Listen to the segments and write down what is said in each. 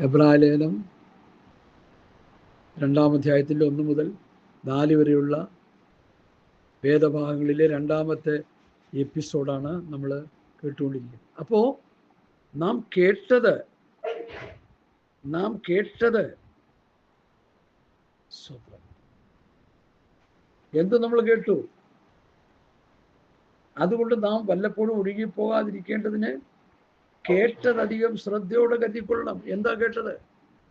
എബ്രായലേഖനം 2-ാം അധ്യായത്തിൻ്റെ 1 മുതൽ 4 വരെയുള്ള വേദഭാഗങ്ങളിലെ 2-ാമത്തെ എപ്പിസോഡാണ് നമ്മൾ കേട്ടുകൊണ്ടിരിക്കുന്നത്. അപ്പോൾ നാം കേട്ടത് എന്ത് നമ്മൾ കേട്ടു? അതുകൊണ്ട് നാം വല്ലപ്പോഴും ഒഴുകിപ്പോകാതിരിക്കേണ്ടതിന് കേട്ടതധികം ശ്രദ്ധയോടെ കരുതിക്കൊള്ളണം. എന്താ കേട്ടത്?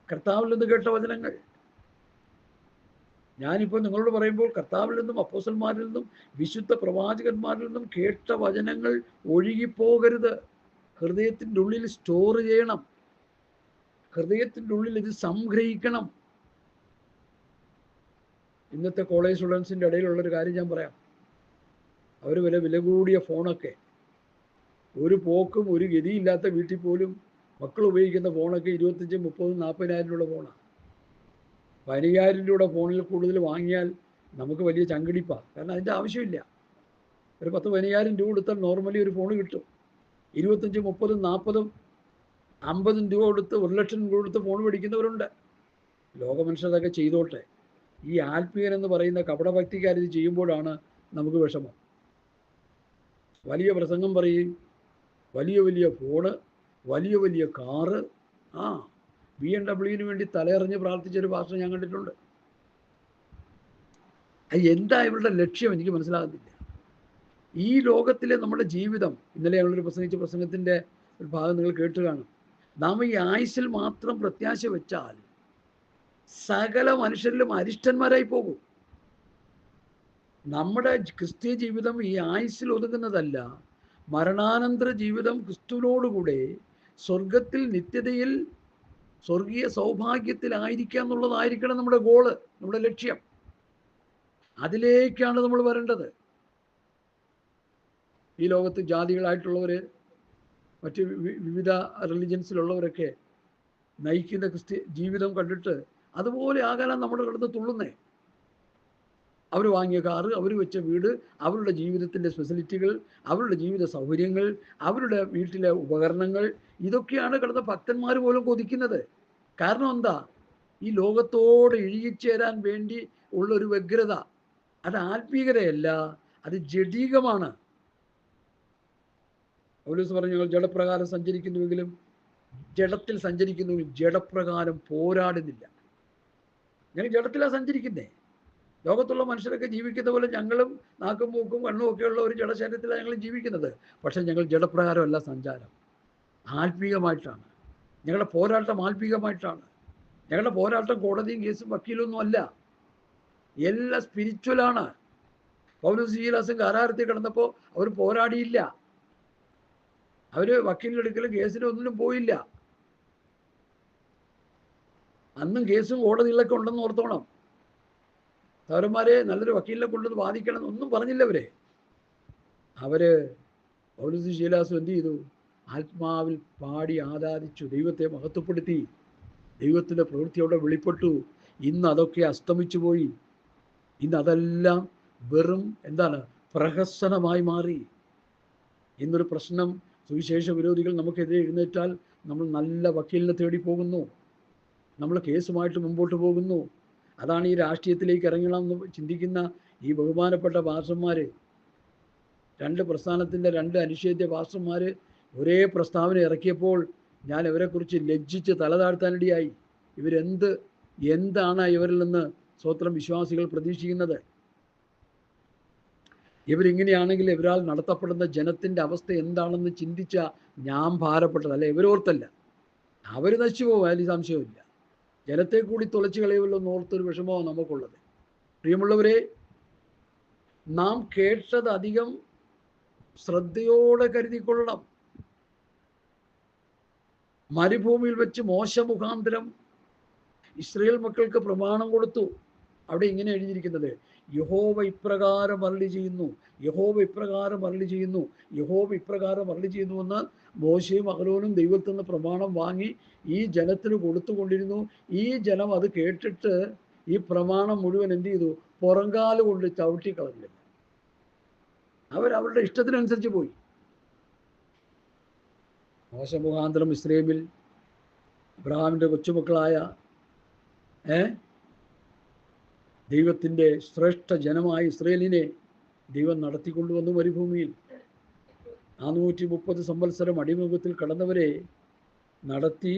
കർത്താവിൽ നിന്ന് കേട്ട വചനങ്ങൾ. ഞാനിപ്പോൾ നിങ്ങളോട് പറയുമ്പോൾ കർത്താവിൽ നിന്നും അപ്പോസ്തലന്മാരിൽ നിന്നും വിശുദ്ധ പ്രവാചകന്മാരിൽ നിന്നും കേട്ട വചനങ്ങൾ ഒഴുകിപ്പോകരുത്. ഹൃദയത്തിൻ്റെ ഉള്ളിൽ സ്റ്റോർ ചെയ്യണം. ഹൃദയത്തിൻ്റെ ഉള്ളിൽ ഇത് സംഗ്രഹിക്കണം. ഇന്നത്തെ കോളേജ് സ്റ്റുഡൻസിൻ്റെ ഇടയിലുള്ളൊരു കാര്യം ഞാൻ പറയാം. അവർ വില കൂടിയ ഫോണൊക്കെ, ഒരു പോക്കും ഒരു ഗതിയില്ലാത്ത വീട്ടിൽ പോലും മക്കൾ ഉപയോഗിക്കുന്ന ഫോണൊക്കെ 25, 30, 40,000 രൂപയുടെ ഫോണാണ്. 15,000 രൂപയുടെ ഫോണിൽ കൂടുതൽ വാങ്ങിയാൽ നമുക്ക് വലിയ ചങ്കിടിപ്പാണ്. കാരണം അതിൻ്റെ ആവശ്യമില്ല. ഒരു 10-15,000 രൂപ കൊടുത്താൽ നോർമലി ഒരു ഫോൺ കിട്ടും. 25, 30, 40, 50 രൂപ കൊടുത്ത് 1,00,000 രൂപ കൊടുത്ത് ഫോൺ മേടിക്കുന്നവരുണ്ട്. ലോകമനുഷ്യരതൊക്കെ ചെയ്തോട്ടെ. ഈ ആത്മീയൻ എന്ന് പറയുന്ന കപടഭക്തിക്കാരിത് ചെയ്യുമ്പോഴാണ് നമുക്ക് വിഷമം. വലിയ പ്രസംഗം പറയും, വലിയ ഫോണ്, വലിയ കാറ്. BMW വേണ്ടി തലയെറിഞ്ഞ് പ്രാർത്ഥിച്ചൊരു പാസ്റ്റർ ഞാൻ കണ്ടിട്ടുണ്ട്. എന്താ ഇവരുടെ ലക്ഷ്യം എനിക്ക് മനസ്സിലാകുന്നില്ല. ഈ ലോകത്തിലെ നമ്മുടെ ജീവിതം, ഇന്നലെ ഞങ്ങളൊരു പ്രസംഗിച്ച പ്രസംഗത്തിൻ്റെ ഒരു ഭാഗം നിങ്ങൾ കേട്ട് കാണും. നാം ഈ ആയുസ്സിൽ മാത്രം പ്രത്യാശ വെച്ചാൽ സകല മനുഷ്യരിലും അരിഷ്ടന്മാരായി പോകും. നമ്മുടെ ക്രിസ്തീയ ജീവിതം ഈ ആയുസ്സിൽ ഒതുങ്ങുന്നതല്ല. മരണാനന്തര ജീവിതം ക്രിസ്തുവിനോടുകൂടെ സ്വർഗത്തിൽ നിത്യതയിൽ സ്വർഗീയ സൗഭാഗ്യത്തിലായിരിക്കുക എന്നുള്ളതായിരിക്കണം നമ്മുടെ ഗോള്, നമ്മുടെ ലക്ഷ്യം. അതിലേക്കാണ് നമ്മൾ വരേണ്ടത്. ഈ ലോകത്ത് ജാതികളായിട്ടുള്ളവർ, മറ്റ് വിവിധ റിലിജൻസിലുള്ളവരൊക്കെ നയിക്കുന്ന ക്രിസ്ത്യ ജീവിതം കണ്ടിട്ട് അതുപോലെ ആകാനാണ് നമ്മുടെ കിടന്ന് തുള്ളുന്നേ. അവർ വാങ്ങിയ കാറ്, അവർ വെച്ച വീട്, അവരുടെ ജീവിതത്തിൻ്റെ ഫെസിലിറ്റികൾ, അവരുടെ ജീവിത സൗകര്യങ്ങൾ, അവരുടെ വീട്ടിലെ ഉപകരണങ്ങൾ, ഇതൊക്കെയാണ് കിടന്ന ഭക്തന്മാർ പോലും കൊതിക്കുന്നത്. കാരണം എന്താ? ഈ ലോകത്തോട് ഇഴുകിച്ചേരാൻ വേണ്ടി ഉള്ളൊരു വ്യഗ്രത. അത് ആത്മീയതയല്ല, അത് ജഡികമാണ്. പൗലോസ് പറഞ്ഞു, ഞങ്ങൾ ജഡപ്രകാരം സഞ്ചരിക്കുന്നുവെങ്കിലും ജഡത്തിൽ സഞ്ചരിക്കുന്നുവെങ്കിലും ജഡപ്രകാരം പോരാടുന്നില്ല. ഞങ്ങൾ ജഡത്തിലാണ് സഞ്ചരിക്കുന്നേ. ലോകത്തുള്ള മനുഷ്യരൊക്കെ ജീവിക്കുന്ന പോലെ ഞങ്ങളും നാക്കും മൂക്കും കണ്ണും ഒക്കെയുള്ള ഒരു ജഡശരീരത്തിലാണ് ഞങ്ങൾ ജീവിക്കുന്നത്. പക്ഷെ ഞങ്ങൾ ജഡപ്രകാരമല്ല സഞ്ചാരം, ആത്മീയമായിട്ടാണ്. ഞങ്ങളുടെ പോരാട്ടം ആത്മീയമായിട്ടാണ്. ഞങ്ങളുടെ പോരാട്ടം കോടതിയും കേസും വക്കീലൊന്നും അല്ല, എല്ലാം സ്പിരിച്വലാണ്. പൗലോസ് ശീലാസും കാരാഗ്രഹത്തിൽ കിടന്നപ്പോൾ അവർ പോരാടിയില്ല. അവർ വക്കീലിനെടുക്കലും കേസിനും ഒന്നിനും പോയില്ല. അന്നും കേസും കോടതികളൊക്കെ ഉണ്ടെന്ന് ഓർത്തോണം. സഹോദരന്മാരെ, നല്ലൊരു വക്കീലിനെ കൊണ്ടത് വാദിക്കണം എന്നൊന്നും പറഞ്ഞില്ല അവര് പൗലോസും ശീലാസും എന്ത് ചെയ്തു? ആത്മാവിൽ പാടി ആരാധിച്ചു, ദൈവത്തെ മഹത്വപ്പെടുത്തി, ദൈവത്തിൻ്റെ പ്രവൃത്തി അവിടെ വെളിപ്പെട്ടു. ഇന്ന് അതൊക്കെ അസ്തമിച്ചു പോയി. ഇന്ന് അതെല്ലാം വെറും പ്രഹസനമായി മാറി. ഇന്നൊരു പ്രശ്നം, സുവിശേഷ വിരോധികൾ നമുക്കെതിരെ എഴുന്നേറ്റാൽ നമ്മൾ നല്ല വക്കീലിനെ തേടി പോകുന്നു, നമ്മൾ കേസുമായിട്ട് മുമ്പോട്ട് പോകുന്നു. അതാണ് ഈ രാഷ്ട്രീയത്തിലേക്ക് ഇറങ്ങണമെന്ന് ചിന്തിക്കുന്ന ഈ ബഹുമാനപ്പെട്ട പാസ്റ്റർമാർ, 2 പ്രസ്ഥാനത്തിൻ്റെ 2 അനിഷേധ്യ പാസ്റ്റർമാർ ഒരേ പ്രസ്താവന ഇറക്കിയപ്പോൾ ഞാൻ ഇവരെക്കുറിച്ച് ലജ്ജിച്ച് തലതാഴ്ത്താനിടയായി. എന്താണ് ഇവരിൽ നിന്ന് സ്വത്രം വിശ്വാസികൾ പ്രതീക്ഷിക്കുന്നത്? ഇവരിങ്ങനെയാണെങ്കിൽ ഇവരാൽ നടത്തപ്പെടുന്ന ജനത്തിൻ്റെ അവസ്ഥ എന്താണെന്ന് ചിന്തിച്ച ഞാൻ ഭാരപ്പെട്ടതല്ല, ഇവരോർത്തല്ല. അവർ നശിച്ചു പോകും, അതിൽ സംശയമില്ല. ജനത്തെ കൂടി തുളച്ചു കളയുമല്ലോ എന്നോർത്തൊരു വിഷമമാണ് നമുക്കുള്ളത്. പ്രിയമുള്ളവരെ, നാം കേട്ടത് അധികം ശ്രദ്ധയോടെ കരുതിക്കൊള്ളണം. മരുഭൂമിയിൽ വെച്ച് മോശ മുഖാന്തരം ഇസ്രായേൽ മക്കൾക്ക് പ്രമാണം കൊടുത്തു. അവിടെ ഇങ്ങനെ എഴുതിയിരിക്കുന്നത്, യഹോവ ഇപ്രകാരം അരുളി ചെയ്യുന്നു, യഹോവ ഇപ്രകാരം അരുളി ചെയ്യുന്നു, യഹോവ ഇപ്രകാരം അരുളി ചെയ്യുന്നു എന്ന് മോശയും അഹരോനും ദൈവത്തിൽ നിന്ന് പ്രമാണം വാങ്ങി ഈ ജനത്തിന് കൊടുത്തുകൊണ്ടിരുന്നു. ഈ ജനം അത് കേട്ടിട്ട് ഈ പ്രമാണം മുഴുവൻ എന്ത് ചെയ്തു? പുറങ്കാല് കൊണ്ട് ചവിട്ടിക്കളഞ്ഞില്ല. അവരവരുടെ ഇഷ്ടത്തിനനുസരിച്ച് പോയി. മോശ മുഖാന്തരം ഇസ്രായേലിൽ അബ്രഹാമിൻ്റെ കൊച്ചുമക്കളായ ദൈവത്തിൻ്റെ ശ്രേഷ്ഠ ജനമായ ഇസ്രയേലിനെ ദൈവം നടത്തിക്കൊണ്ടുവന്നു മരുഭൂമിയിൽ. 430 സംവത്സരം അടിമുഖത്തിൽ കടന്നവരെ നടത്തി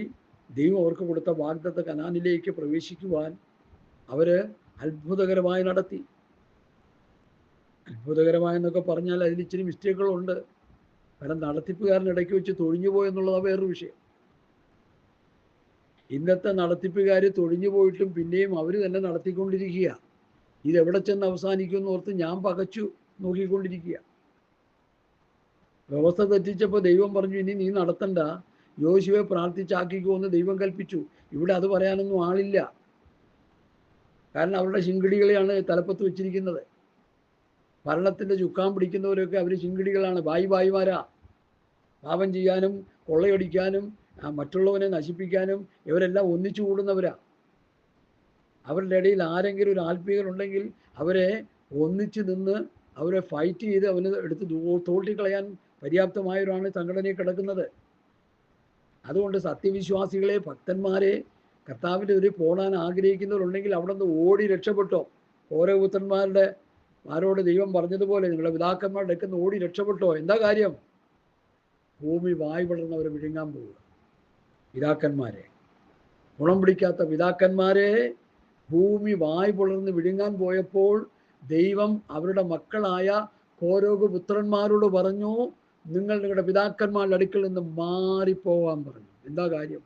ദൈവം അവർക്ക് കൊടുത്ത വാഗ്ദത്ത കനാനിലേക്ക് പ്രവേശിക്കുവാൻ അവർ അത്ഭുതകരമായി നടത്തി. അത്ഭുതകരമായെന്നൊക്കെ പറഞ്ഞാൽ അതിൽ ഇച്ചിരി മിസ്റ്റേക്കുകളുണ്ട്. കാരണം നടത്തിപ്പുകാരനിടയ്ക്ക് വെച്ച് തൊഴിഞ്ഞു പോയെന്നുള്ളതാണ് വേറൊരു വിഷയം. ഇന്നത്തെ നടത്തിപ്പുകാർ തൊഴിഞ്ഞു പോയിട്ടും പിന്നെയും അവർ തന്നെ നടത്തിക്കൊണ്ടിരിക്കുക. ഇതെവിടെ ചെന്ന് അവസാനിക്കുമെന്ന് ഓർത്ത് ഞാൻ പകച്ചു നോക്കിക്കൊണ്ടിരിക്കുക. വ്യവസ്ഥ തെറ്റിച്ചപ്പോൾ ദൈവം പറഞ്ഞു, ഇനി നീ നടത്തണ്ട, യോശുവയെ പ്രാർത്ഥിച്ചാക്കിക്കുമെന്ന് ദൈവം കൽപ്പിച്ചു. ഇവിടെ അത് പറയാനൊന്നും ആളില്ല. കാരണം അവരുടെ ശിങ്കിടികളെയാണ് തലപ്പത്ത് വെച്ചിരിക്കുന്നത്. ഭരണത്തിൻ്റെ ചുക്കാൻ പിടിക്കുന്നവരൊക്കെ അവർ ശിങ്കിടികളാണ്, ഭായിമാരാ. പാപം ചെയ്യാനും കൊള്ളയടിക്കാനും മറ്റുള്ളവനെ നശിപ്പിക്കാനും ഇവരെല്ലാം ഒന്നിച്ചു കൂടുന്നവരാ. അവരുടെ ഇടയിൽ ആരെങ്കിലും ഒരു ആത്മീയരുണ്ടെങ്കിൽ അവരെ ഒന്നിച്ച് നിന്ന് അവരെ ഫൈറ്റ് ചെയ്ത് അവന് എടുത്ത് തോട്ടിക്കളയാൻ പര്യാപ്തമായവരാണ് സംഘടനയിൽ കിടക്കുന്നത്. അതുകൊണ്ട് സത്യവിശ്വാസികളെ, ഭക്തന്മാരെ, കർത്താവിൻ്റെ ഒരു പോകാൻ ആഗ്രഹിക്കുന്നവരുണ്ടെങ്കിൽ അവിടെ നിന്ന് ഓടി രക്ഷപ്പെട്ടോ. ഓരോ പുത്രന്മാരുടെ ആരോട് ദൈവം പറഞ്ഞതുപോലെ നിങ്ങളുടെ പിതാക്കന്മാരുടെ ഒക്കെ ഓടി രക്ഷപ്പെട്ടോ. എന്താ കാര്യം? ഭൂമി വായ് വളർന്നവരെ വിഴുങ്ങാൻ പോവുക. പിതാക്കന്മാരെ, ഗുണം പിടിക്കാത്ത പിതാക്കന്മാരെ ഭൂമി വായ് പുലർന്ന് വിഴുങ്ങാൻ പോയപ്പോൾ ദൈവം അവരുടെ മക്കളായ കോരോഗ് പുത്രന്മാരോട് പറഞ്ഞു, നിങ്ങൾ നിങ്ങളുടെ പിതാക്കന്മാരുടെ അടുക്കൽ നിന്ന് മാറിപ്പോകാൻ പറഞ്ഞു. എന്താ കാര്യം?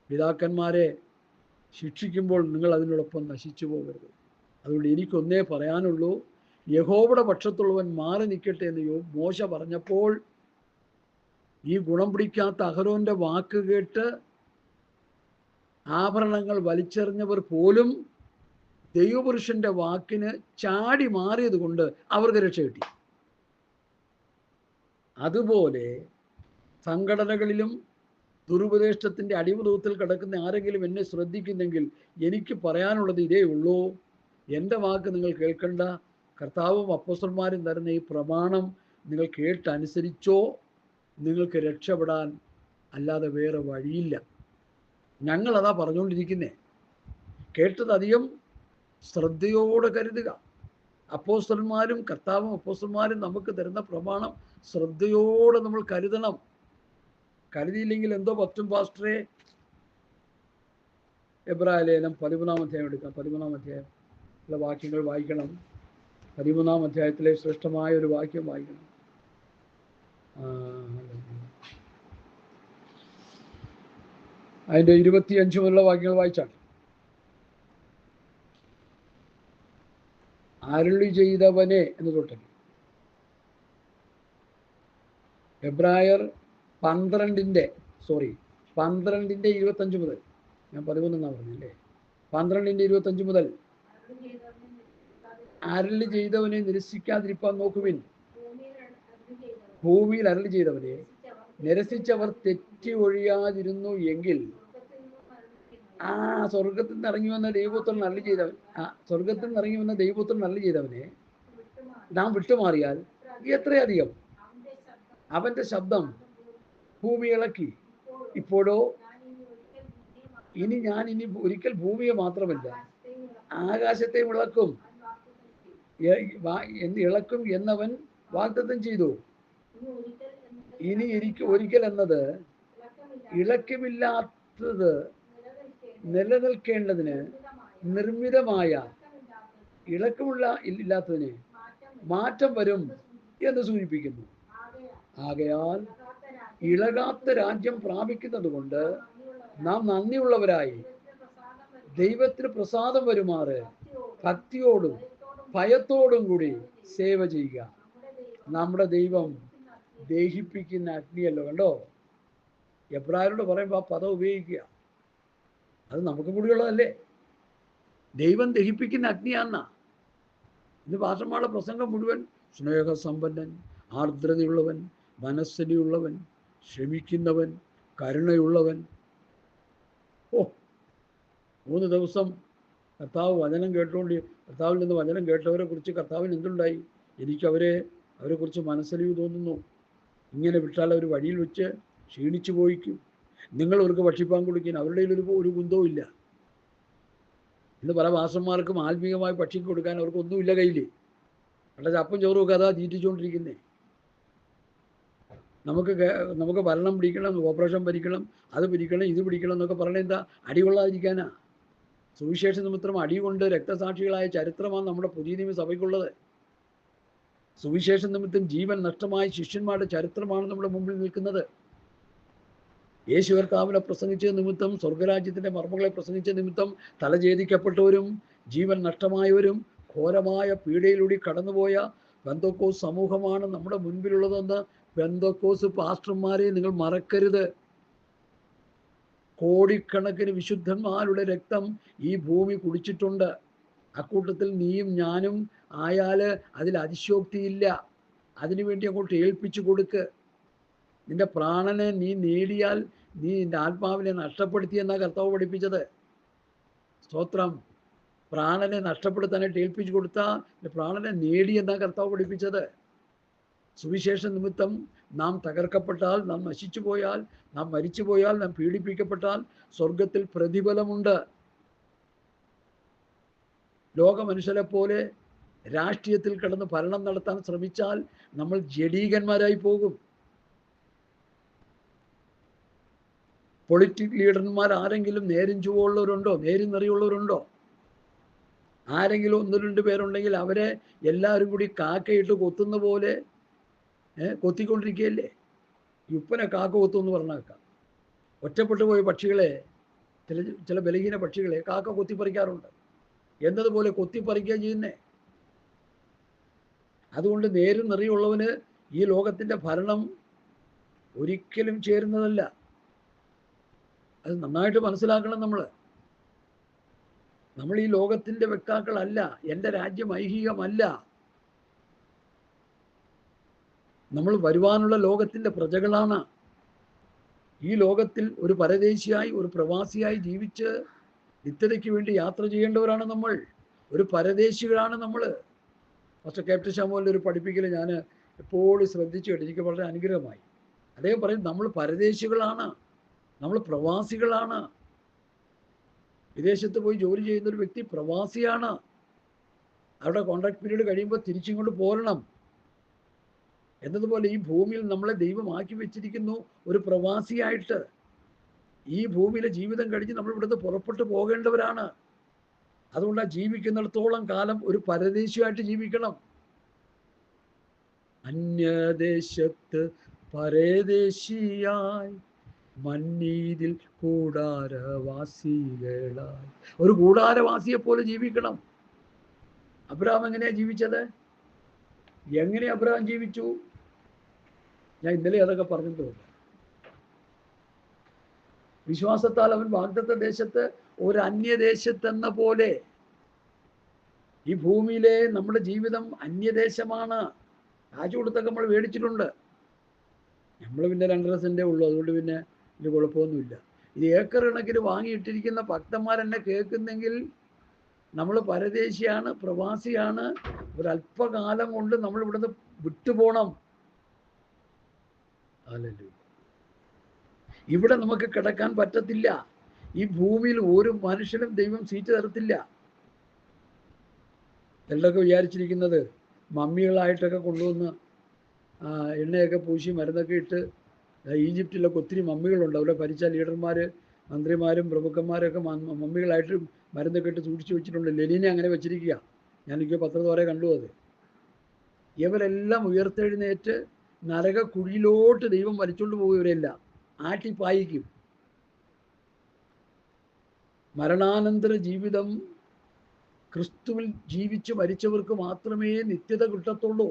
പിതാക്കന്മാരെ ശിക്ഷിക്കുമ്പോൾ നിങ്ങൾ അതിനോടൊപ്പം നശിച്ചു പോകരുത്. അതുകൊണ്ട് എനിക്കൊന്നേ പറയാനുള്ളൂ, യഹോവയുടെ പക്ഷത്തുള്ളവൻ മാറി നിൽക്കട്ടെ എന്ന് മോശ പറഞ്ഞപ്പോൾ ഈ ഗുണം പിടിക്കാത്ത അഹരോന്റെ വാക്ക് കേട്ട് ആഭരണങ്ങൾ വലിച്ചെറിഞ്ഞവർ പോലും ദൈവപുരുഷന്റെ വാക്കിന് ചാടി മാറിയത് കൊണ്ട് അവർക്ക് രക്ഷ കിട്ടി. അതുപോലെ സംഘടനകളിലും ദുരുപദേഷ്ടത്തിൻ്റെ അടിമതത്തിൽ കിടക്കുന്ന ആരെങ്കിലും എന്നെ ശ്രദ്ധിക്കുന്നെങ്കിൽ എനിക്ക് പറയാനുള്ളത് ഇതേ ഉള്ളൂ. എൻ്റെ വാക്ക് നിങ്ങൾ കേൾക്കണ്ട. കർത്താവും അപ്പോസ്തലന്മാരും തരുന്ന ഈ പ്രമാണം നിങ്ങൾ കേട്ടനുസരിച്ചോ, നിങ്ങൾക്ക് രക്ഷപ്പെടാൻ അല്ലാതെ വേറെ വഴിയില്ല. ഞങ്ങളതാ പറഞ്ഞുകൊണ്ടിരിക്കുന്നേ. കേട്ടത് അധികം ശ്രദ്ധയോടെ കരുതുക. അപ്പോസ്തലന്മാരും കർത്താവും അപ്പോസ്തലന്മാരും നമുക്ക് തരുന്ന പ്രമാണം ശ്രദ്ധയോടെ നമ്മൾ കരുതണം. കരുതിയില്ലെങ്കിൽ എന്തോ പറ്റും പാസ്റ്ററെ. എബ്രായ ലേഖനം 13-ാം അധ്യായം എടുക്കാം. 13-ാം അധ്യായത്തിലെ വാക്യങ്ങൾ വായിക്കണം. 13-ാം അധ്യായത്തിലെ ശ്രേഷ്ഠമായ ഒരു വാക്യം വായിക്കണം. അതിൻ്റെ 25 മുതലുള്ള വാക്യങ്ങൾ വായിച്ചാൽ, അരുളി ചെയ്തവനെ എന്ന് തൊട്ടല്ലേ. എബ്രായർ 12-ന്റെ 25 മുതൽ, ഞാൻ 11 എന്നാ പറഞ്ഞല്ലേ, 12-ന്റെ 25 മുതൽ, അരുളി ചെയ്തവനെ നിരസിക്കാതിരിപ്പാൻ നോക്കുവിൻ. ഭൂമിയിൽ അരുളി ചെയ്തവനെ നിരസിച്ചവർ തെറ്റി ഒഴിയാതിരുന്നു എങ്കിൽ സ്വർഗത്തിൽ നിന്ന് ഇറങ്ങി വന്ന ദൈവപുത്രൻ അരുളി ചെയ്തവൻ, സ്വർഗത്തിൽ നിന്ന് ഇറങ്ങി വന്ന ദൈവപുത്രൻ അരുളി ചെയ്തവനെ നാം വിട്ടുമാറിയാൽ എത്രയധികം അവന്റെ ശബ്ദം ഭൂമി ഇളക്കി. ഇപ്പോഴോ ഞാൻ ഒരിക്കൽ ഭൂമിയെ മാത്രമല്ല ആകാശത്തെയും ഇളക്കും എന്നവൻ വാഗ്ദത്തം ചെയ്തു. ഇനി ഒരിക്കൽ എന്നത് ഇളക്കമില്ലാത്തത് നിലനിൽക്കേണ്ടതിന് നിർമ്മിതമായ ഇല്ലാത്തതിന് മാറ്റം വരും എന്ന് സൂചിപ്പിക്കുന്നു. ആകയാൽ ഇളകാത്ത രാജ്യം പ്രാപിക്കുന്നത് കൊണ്ട് നാം നന്ദിയുള്ളവരായി ദൈവത്തിന് പ്രസാദം വരുമാറ് ഭക്തിയോടും ഭയത്തോടും കൂടി സേവ ചെയ്യുക. നമ്മുടെ ദൈവം ദഹിപ്പിക്കുന്ന അഗ്നിയല്ലോ. കണ്ടോ, എബ്രായരോട് പറയുമ്പോൾ ആ പദം ഉപയോഗിക്കുക. അത് നമുക്കും കൂടിയുള്ളതല്ലേ. ദൈവം ദഹിപ്പിക്കുന്ന അഗ്നിയാന്നാ. ഇന്ന് പാസ്റ്റർമാരുടെ പ്രസംഗം മുഴുവൻ സ്നേഹസമ്പന്നൻ, ആർദ്രതയുള്ളവൻ, മനസ്സലിയുള്ളവൻ, ക്ഷമിക്കുന്നവൻ, കരുണയുള്ളവൻ. 3 ദിവസം കർത്താവ് വചനം കേട്ടുകൊണ്ട് കർത്താവിൽ നിന്ന് വചനം കേട്ടവരെ കുറിച്ച് കർത്താവിന് എന്തുണ്ടായി? എനിക്ക് അവരെക്കുറിച്ച് മനസ്സലിവ് തോന്നുന്നു. ഇങ്ങനെ വിട്ടാൽ അവർ വഴിയിൽ വെച്ച് ക്ഷീണിച്ചു പോയിക്കും. നിങ്ങൾ അവർക്ക് ഭക്ഷിപ്പാൻ കൊടുക്കുന്ന അവരുടെ ഒരു കുന്തവും ഇല്ല. ഇന്ന് പല ഭാഷന്മാർക്കും ആത്മീയമായി ഭക്ഷിക്ക് കൊടുക്കാൻ അവർക്കൊന്നുമില്ല കയ്യിൽ. പക്ഷേ ചപ്പും ചോറും ഒക്കെ അതാ തീറ്റിച്ചുകൊണ്ടിരിക്കുന്നേ. നമുക്ക് ഭരണം പിടിക്കണം, ഓപ്പറേഷൻ ഭരിക്കണം, അത് പിടിക്കണം, ഇത് പിടിക്കണം എന്നൊക്കെ പറഞ്ഞാൽ എന്താ? അടികൊള്ളാതിരിക്കാനാ. സുവിശേഷ നിമിത്തം അടികൊണ്ട് രക്തസാക്ഷികളായ ചരിത്രമാണ് നമ്മുടെ പുതിയ നിയമ സഭയ്ക്കുള്ളത്. സുവിശേഷ നിമിത്തം ജീവൻ നഷ്ടമായ ശിഷ്യന്മാരുടെ ചരിത്രമാണ് നമ്മുടെ മുമ്പിൽ നിൽക്കുന്നത്. യേശു കർത്താവിനെ പ്രസംഗിച്ച നിമിത്തം, സ്വർഗരാജ്യത്തിൻ്റെ മർമ്മങ്ങളെ പ്രസംഗിച്ച നിമിത്തം തലഛേദിക്കപ്പെട്ടവരും ജീവൻ നഷ്ടമായവരും ഘോരമായ പീഡയിലൂടെ കടന്നുപോയ പെന്തക്കോസ് സമൂഹമാണ് നമ്മുടെ മുൻപിലുള്ളതെന്ന് പെന്തക്കോസ് പാസ്റ്റർമാരെ നിങ്ങൾ മറക്കരുത്. കോടിക്കണക്കിന് വിശുദ്ധന്മാരുടെ രക്തം ഈ ഭൂമി കുടിച്ചിട്ടുണ്ട്. അക്കൂട്ടത്തിൽ നീയും ഞാനും ആയാൽ അതിൽ അതിശോക്തിയില്ല. അതിനുവേണ്ടി അങ്ങോട്ട് ഏൽപ്പിച്ചു കൊടുക്ക്. നിന്റെ പ്രാണനെ നീ നേടിയാൽ നീ നിന്റെ ആത്മാവിനെ നഷ്ടപ്പെടുത്തിയെന്നാണ് കർത്താവ് പഠിപ്പിച്ചത്. സ്തോത്രം. പ്രാണനെ നഷ്ടപ്പെടുത്താനായിട്ട് ഏൽപ്പിച്ചു കൊടുത്താൽ പ്രാണനെ നേടിയെന്നാണ് കർത്താവ് പഠിപ്പിച്ചത്. സുവിശേഷ നിമിത്തം നാം തകർക്കപ്പെട്ടാൽ, നാം നശിച്ചു പോയാൽ, നാം മരിച്ചു പോയാൽ, നാം പീഡിപ്പിക്കപ്പെട്ടാൽ സ്വർഗത്തിൽ പ്രതിഫലമുണ്ട്. ലോക മനുഷ്യരെ പോലെ രാഷ്ട്രീയത്തിൽ കിടന്ന് ഭരണം നടത്താൻ ശ്രമിച്ചാൽ നമ്മൾ ജഡീകന്മാരായി പോകും. പൊളിറ്റിക് ലീഡർമാർ ആരെങ്കിലും നേരും ചുവയുള്ളവരുണ്ടോ? നേരും നിറയുള്ളവരുണ്ടോ? ആരെങ്കിലും 1-2 പേരുണ്ടെങ്കിൽ അവരെ എല്ലാവരും കൂടി കാക്കയിട്ട് കൊത്തുന്ന പോലെ കൊത്തിക്കൊണ്ടിരിക്കുകയല്ലേ. ഉപ്പനെ കാക്ക കൊത്തുമെന്ന് പറഞ്ഞേക്കാം. ഒറ്റപ്പെട്ടു പോയ പക്ഷികളെ, ചില ബലഹീന പക്ഷികളെ കാക്ക കൊത്തിപ്പറിക്കാറുണ്ട്. എന്നതുപോലെ കൊത്തിപ്പറിക്കുക ചെയ്യുന്നേ. അതുകൊണ്ട് നേരും നിറയുള്ളവന് ഈ ലോകത്തിൻ്റെ ഭരണം ഒരിക്കലും ചേരുന്നതല്ല. അത് നന്നായിട്ട് മനസ്സിലാക്കണം. നമ്മൾ ഈ ലോകത്തിൻ്റെ വക്താക്കളല്ല. എൻ്റെ രാജ്യം ഐഹികമല്ല. നമ്മൾ വരുവാനുള്ള ലോകത്തിൻ്റെ പ്രജകളാണ്. ഈ ലോകത്തിൽ ഒരു പരദേശിയായി, ഒരു പ്രവാസിയായി ജീവിച്ച് നിത്യതയ്ക്ക് വേണ്ടി യാത്ര ചെയ്യേണ്ടവരാണ് നമ്മൾ. ഒരു പരദേശികളാണ് നമ്മൾ. പക്ഷേ ക്യാപ്റ്റൻ ശാമുവിൻ്റെ ഒരു പഠിപ്പിക്കൽ ഞാൻ എപ്പോഴും ശ്രദ്ധിച്ചു കേട്ടു. എനിക്ക് വളരെ അനുഗ്രഹമായി. അദ്ദേഹം പറയും, നമ്മൾ പരദേശികളാണ്, നമ്മൾ പ്രവാസികളാണ്. വിദേശത്ത് പോയി ജോലി ചെയ്യുന്നൊരു വ്യക്തി പ്രവാസിയാണ്. അവരുടെ കോൺട്രാക്ട് പീരീഡ് കഴിയുമ്പോൾ തിരിച്ചിങ്ങോട്ട് പോരണം. എന്നതുപോലെ ഈ ഭൂമിയിൽ നമ്മളെ ദൈവം ആക്കി വെച്ചിരിക്കുന്നു ഒരു പ്രവാസിയായിട്ട്. ഈ ഭൂമിയിലെ ജീവിതം കഴിഞ്ഞ് നമ്മൾ ഇവിടുന്ന് പുറപ്പെട്ടു പോകേണ്ടവരാണ്. അതുകൊണ്ട് ജീവിക്കുന്നിടത്തോളം കാലം ഒരു പരദേശിയായിട്ട് ജീവിക്കണം. അന്യദേശത്ത് പരദേശിയായി മന്നീതിൽ കൂടാരവാസികളായി. ഒരു കൂടാരവാസിയെ പോലെ ജീവിക്കണം. അബ്രഹാം എങ്ങനെയാ ജീവിച്ചത്? എങ്ങനെ അബ്രഹാം ജീവിച്ചു? ഞാൻ ഇന്നലെ അതൊക്കെ പറഞ്ഞിട്ടുണ്ട്. വിശ്വാസത്താൽ അവൻ വാഗ്ദത്ത ദേശത്ത് ഒരു അന്യദേശത്തെന്ന പോലെ ഈ ഭൂമിയിലെ നമ്മുടെ ജീവിതം അന്യദേശമാണ്. കാശ് കൊടുത്തൊക്കെ നമ്മൾ മേടിച്ചിട്ടുണ്ട്. നമ്മൾ പിന്നെ 2.5 സെൻറ്റേ ഉള്ളൂ. അതുകൊണ്ട് പിന്നെ ഇത് കുഴപ്പമൊന്നുമില്ല. ഇത് ഏക്കർ കണക്കിന് വാങ്ങിയിട്ടിരിക്കുന്ന ഭക്തന്മാരെന്നെ കേൾക്കുന്നെങ്കിൽ നമ്മൾ പരദേശിയാണ്, പ്രവാസിയാണ്. ഒരല്പകാലം കൊണ്ട് നമ്മൾ ഇവിടുന്ന് വിട്ടുപോകണം. ഹല്ലേലൂയ. ഇവിടെ നമുക്ക് കിടക്കാൻ പറ്റത്തില്ല. ഈ ഭൂമിയിൽ ഒരു മനുഷ്യനും ദൈവം സീറ്റ് തരത്തില്ല. ചിലരൊക്കെ വിചാരിച്ചിരിക്കുന്നത് മമ്മികളായിട്ടൊക്കെ കൊണ്ടുവന്ന് എണ്ണയൊക്കെ പൂശി മരുന്നൊക്കെ ഇട്ട്, ഈജിപ്തിലൊക്കെ ഒത്തിരി മമ്മികളുണ്ട്. അവിടെ ഭരിച്ച ലീഡർമാർ, മന്ത്രിമാരും പ്രമുഖന്മാരൊക്കെ മമ്മികളായിട്ട് മരുന്നൊക്കെ ഇട്ട് സൂക്ഷിച്ചു വെച്ചിട്ടുണ്ട്. ലെനിനെ അങ്ങനെ വെച്ചിരിക്കുക. ഞാനെനിക്ക് പത്രത്തോടെ കണ്ടു. അത് ഇവരെല്ലാം ഉയർത്തെഴുന്നേറ്റ് നരകക്കുഴിയിലോട്ട് ദൈവം വലിച്ചുകൊണ്ട് പോകുന്നവരെല്ലാം ആട്ടിപ്പായിക്കും. മരണാനന്തര ജീവിതം ക്രിസ്തുവിൽ ജീവിച്ച് മരിച്ചവർക്ക് മാത്രമേ നിത്യത കിട്ടത്തുള്ളൂ.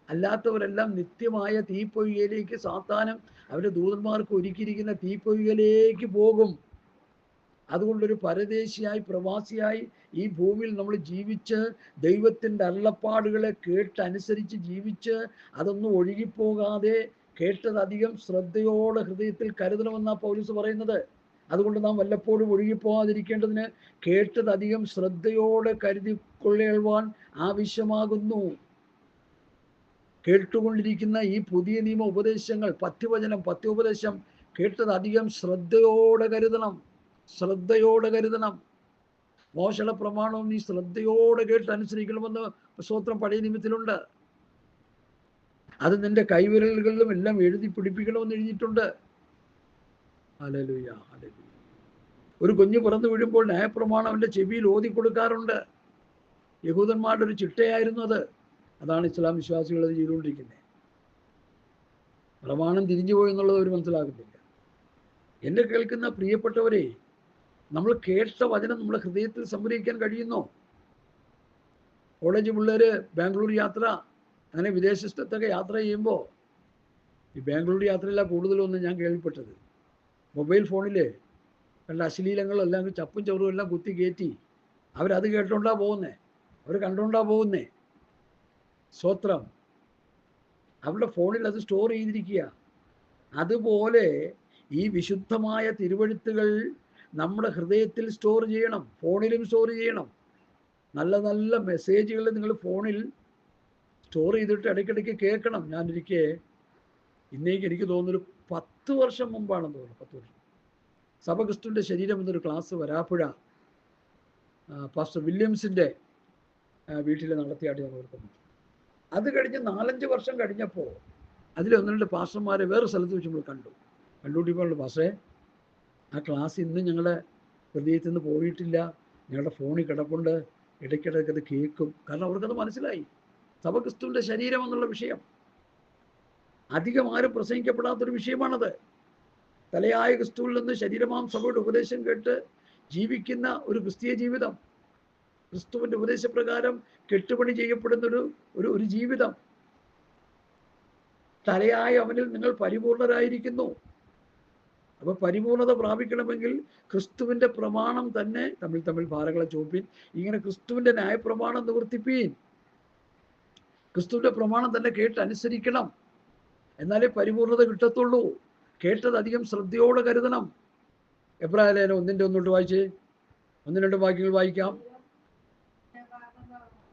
അല്ലാത്തവരെല്ലാം നിത്യമായ തീപ്പൊയ്കയിലേക്ക്, സാത്താനും അവരുടെ ദൂതന്മാർക്ക് ഒരുക്കിയിരിക്കുന്ന തീപ്പൊയ്കയിലേക്ക് പോകും. അതുകൊണ്ടൊരു പരദേശിയായി, പ്രവാസിയായി ഈ ഭൂമിയിൽ നമ്മൾ ജീവിച്ച് ദൈവത്തിൻ്റെ അരുളപ്പാടുകളെ കേട്ടനുസരിച്ച് ജീവിച്ച് അതൊന്നും ഒഴുകിപ്പോകാതെ കേട്ടതധികം ശ്രദ്ധയോടെ ഹൃദയത്തിൽ കരുതണമെന്നാണ് പൗലോസ് പറയുന്നത്. അതുകൊണ്ട് നാം വല്ലപ്പോഴും ഒഴുകിപ്പോകാതിരിക്കേണ്ടതിന് കേട്ടതധികം ശ്രദ്ധയോടെ കരുതിക്കൊള്ളുവാൻ ആവശ്യമാകുന്നു. കേട്ടുകൊണ്ടിരിക്കുന്ന ഈ പുതിയ നിയമ ഉപദേശങ്ങൾ, പഥ്യവചനം, പഥ്യോപദേശം കേട്ടത് അധികം ശ്രദ്ധയോടെ കരുതണം, ശ്രദ്ധയോടെ കരുതണം. മോശയുടെ പ്രമാണവും നീ ശ്രദ്ധയോടെ കേട്ട് അനുസരിക്കണമെന്ന് സ്തോത്രം പഴയ നിയമത്തിലുണ്ട്. അത് നിന്റെ കൈവിരലുകളിലും എല്ലാം എഴുതി പിടിപ്പിക്കണമെന്ന് എഴുതിയിട്ടുണ്ട്. Hallelujah, hallelujah. ഒരു കുഞ്ഞ് പിറന്നു വീഴുമ്പോൾ ന്യായപ്രമാണം അവൻ്റെ ചെവിയിൽ ഓതി കൊടുക്കാറുണ്ട്. യഹൂദന്മാരുടെ ഒരു ചിട്ടയായിരുന്നു അത്. അതാണ് ഇസ്ലാം വിശ്വാസികൾ അത് ചെയ്തുകൊണ്ടിരിക്കുന്നത്. പ്രമാണം തിരിഞ്ഞുപോയി എന്നുള്ളത് അവർ മനസ്സിലാക്കുന്നില്ല. എന്നെ കേൾക്കുന്ന പ്രിയപ്പെട്ടവരെ, നമ്മൾ കേട്ട വചനം നമ്മുടെ ഹൃദയത്തിൽ സംഗ്രഹിക്കാൻ കഴിയുന്നോ? കോളേജ് പിള്ളേർ ബാംഗ്ലൂർ യാത്ര, അങ്ങനെ വിദേശത്തൊക്കെ യാത്ര ചെയ്യുമ്പോൾ, ഈ ബാംഗ്ലൂർ യാത്രയില്ല കൂടുതലൊന്നും ഞാൻ കേൾവിപ്പെട്ടത്, മൊബൈൽ ഫോണിൽ കണ്ട അശ്ലീലങ്ങളെല്ലാം ചപ്പും ചവറും എല്ലാം കുത്തി കയറ്റി അവരത് കേട്ടോണ്ടാ പോകുന്നേ, അവർ കണ്ടോണ്ടാ പോകുന്നേ. സ്തോത്രം. അവരുടെ ഫോണിൽ അത് സ്റ്റോർ ചെയ്തിരിക്കുക. അതുപോലെ ഈ വിശുദ്ധമായ തിരുവെഴുത്തുകൾ നമ്മുടെ ഹൃദയത്തിൽ സ്റ്റോർ ചെയ്യണം, ഫോണിലും സ്റ്റോർ ചെയ്യണം. നല്ല നല്ല മെസ്സേജുകൾ നിങ്ങൾ ഫോണിൽ സ്റ്റോർ ചെയ്തിട്ട് ഇടയ്ക്കിടയ്ക്ക് കേൾക്കണം. ഞാനൊരിക്കൽ ഇന്നേക്ക് എനിക്ക് തോന്നുന്നൊരു 10 വർഷം മുമ്പാണെന്ന് തോന്നുന്നു, 10 വർഷം, സഭ ക്രിസ്തുവിൻ്റെ ശരീരം എന്നൊരു ക്ലാസ് വരാപ്പുഴ പാസ്റ്റർ വില്യംസിൻ്റെ വീട്ടിൽ നടത്തിയായിട്ട് ഞാൻ ഓർക്കുന്നു. അത് കഴിഞ്ഞ് 4-5 വർഷം കഴിഞ്ഞപ്പോൾ അതിൽ 1-2 പാസ്റ്റർമാരെ വേറെ സ്ഥലത്ത് വെച്ച് നമ്മൾ കണ്ടുകൂട്ടിയപ്പോൾ, പാസ്റ്ററെ ആ ക്ലാസ് ഇന്ന് ഞങ്ങളുടെ ഹൃദയത്തിൽ നിന്ന് പോയിട്ടില്ല, ഞങ്ങളുടെ ഫോണിൽ കിടപ്പുണ്ട്, ഇടയ്ക്കിടയ്ക്ക് അത് കേൾക്കും. കാരണം അവർക്കത് മനസ്സിലായി, സഭ ക്രിസ്തുവിൻ്റെ ശരീരം എന്നുള്ള വിഷയം അധികം ആരും പ്രസംഗിക്കപ്പെടാത്തൊരു വിഷയമാണത്. തലയായ ക്രിസ്തുവിൽ നിന്ന് ശരീരമാം സഭയുടെ ഉപദേശം കേട്ട് ജീവിക്കുന്ന ഒരു ക്രിസ്തീയ ജീവിതം, ക്രിസ്തുവിൻ്റെ ഉപദേശപ്രകാരം കെട്ടുപണി ചെയ്യപ്പെടുന്നൊരു ഒരു ജീവിതം. തലയായ അവനിൽ നിങ്ങൾ പരിപൂർണരായിരിക്കുന്നു. അപ്പൊ പരിപൂർണത പ്രാപിക്കണമെങ്കിൽ ക്രിസ്തുവിൻ്റെ പ്രമാണം തന്നെ, തമ്മിൽ ഭാരങ്ങളെ ചോപ്പിൻ, ഇങ്ങനെ ക്രിസ്തുവിൻ്റെ ന്യായപ്രമാണം നിവർത്തിപ്പീൻ. ക്രിസ്തുവിൻ്റെ പ്രമാണം തന്നെ കേട്ട് അനുസരിക്കണം, എന്നാലേ പരിപൂർണത കിട്ടത്തുള്ളൂ. കേട്ടത് അധികം ശ്രദ്ധയോടെ കരുതണം. എബ്രായ ലേഖനം 1:1 വായിച്ചേ, 1-2 വാക്യങ്ങൾ വായിക്കാം.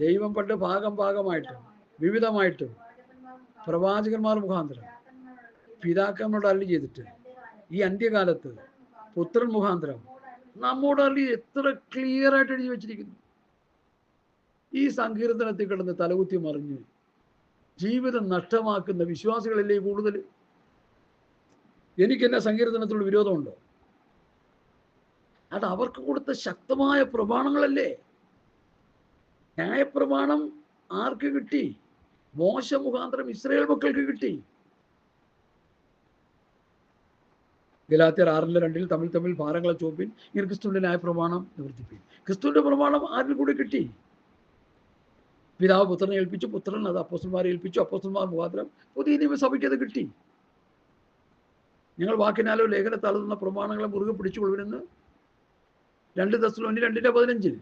ദൈവം പണ്ട് ഭാഗമായിട്ടും വിവിധമായിട്ടും പ്രവാചകന്മാർ മുഖാന്തരം പിതാക്കന്മാരോട് അരുളി ചെയ്തിട്ട് ഈ അന്ത്യകാലത്ത് പുത്രൻ മുഖാന്തരം നമ്മോട് അരുളി. എത്ര ക്ലിയർ ആയിട്ട് എഴുതി വെച്ചിരിക്കുന്നു. ഈ സങ്കീർത്തനത്തിൽ കിടന്ന് തലകുത്തി മറിഞ്ഞ് ജീവിതം നഷ്ടമാക്കുന്ന വിശ്വാസികളല്ലേ കൂടുതൽ. എനിക്കെന്നെ സങ്കീർത്തനത്തോട് വിരോധമുണ്ടോ? അത് അവർക്ക് കൊടുത്ത ശക്തമായ പ്രമാണങ്ങളല്ലേ. ന്യായപ്രമാണം ആർക്ക് കിട്ടി? മോശ മുഖാന്തരം ഇസ്രായേൽ മക്കൾക്ക് കിട്ടി. ഗലാത്യർ 6:2 തമ്മിൽ ഭാരങ്ങളെ ചോപ്പിൻ, ഇങ്ങനെ ക്രിസ്തുവിന്റെ ന്യായപ്രമാണം നിവർത്തിപ്പിൻ. ക്രിസ്തുവിന്റെ പ്രമാണം ആരിൽ കൂടി കിട്ടി? പിതാവ് പുത്രനെ ഏൽപ്പിച്ചു, പുത്രൻ അത് അപ്പോസ്തലന്മാരെ ഏൽപ്പിച്ചു, അപ്പോസ്തലന്മാർ മുഖാന്തരം പുതിയ നിയമസഭയ്ക്ക് അത് കിട്ടി. ഞങ്ങൾ വാക്കിനാലോ ലേഖനത്താലോ തന്ന പ്രമാണങ്ങളെ മുറുകെ പിടിച്ചുകൊള്ളുവിനെന്ന് 2 തെസ്സലോനിക്കർ 2:15.